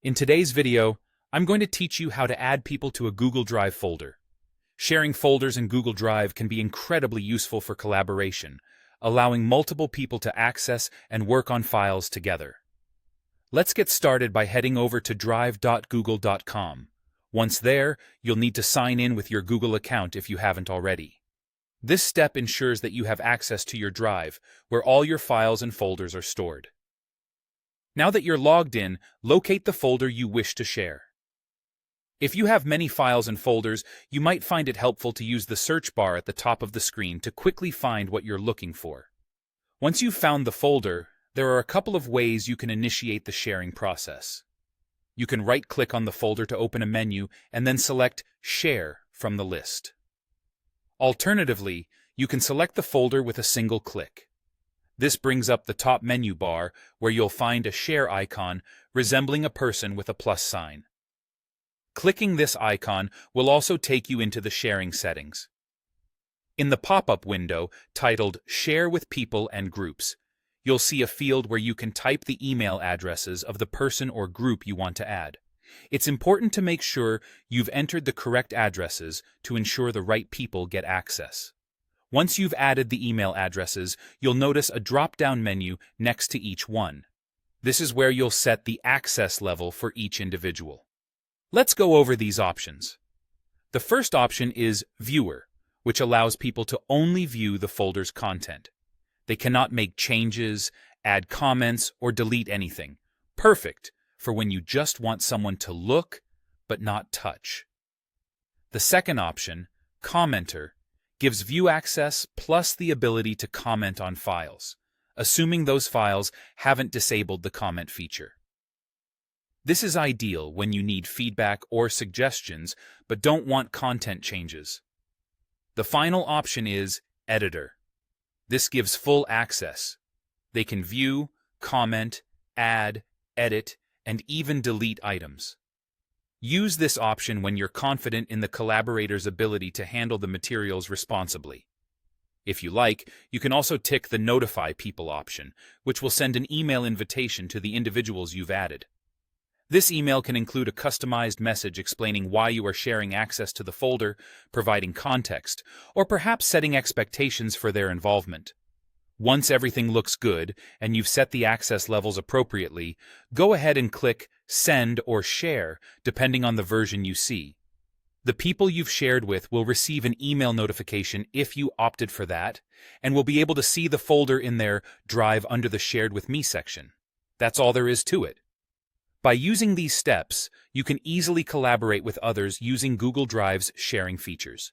In today's video, I'm going to teach you how to add people to a Google Drive folder. Sharing folders in Google Drive can be incredibly useful for collaboration, allowing multiple people to access and work on files together. Let's get started by heading over to drive.google.com. Once there, you'll need to sign in with your Google account if you haven't already. This step ensures that you have access to your Drive, where all your files and folders are stored. Now that you're logged in, locate the folder you wish to share. If you have many files and folders, you might find it helpful to use the search bar at the top of the screen to quickly find what you're looking for. Once you've found the folder, there are a couple of ways you can initiate the sharing process. You can right-click on the folder to open a menu and then select Share from the list. Alternatively, you can select the folder with a single click. This brings up the top menu bar where you'll find a share icon resembling a person with a plus sign. Clicking this icon will also take you into the sharing settings. In the pop-up window titled Share with People and Groups, you'll see a field where you can type the email addresses of the person or group you want to add. It's important to make sure you've entered the correct addresses to ensure the right people get access. Once you've added the email addresses, you'll notice a drop-down menu next to each one. This is where you'll set the access level for each individual. Let's go over these options. The first option is Viewer, which allows people to only view the folder's content. They cannot make changes, add comments, or delete anything. Perfect for when you just want someone to look but not touch. The second option, Commenter, gives view access plus the ability to comment on files, assuming those files haven't disabled the comment feature. This is ideal when you need feedback or suggestions but don't want content changes. The final option is Editor. This gives full access. They can view, comment, add, edit, and even delete items. Use this option when you're confident in the collaborator's ability to handle the materials responsibly. If you like, you can also tick the Notify People option, which will send an email invitation to the individuals you've added. This email can include a customized message explaining why you are sharing access to the folder, providing context, or perhaps setting expectations for their involvement. Once everything looks good and you've set the access levels appropriately, go ahead and click Send or Share depending on the version you see. The people you've shared with will receive an email notification if you opted for that, and will be able to see the folder in their Drive under the Shared with Me section. That's all there is to it. By using these steps, you can easily collaborate with others using Google Drive's sharing features.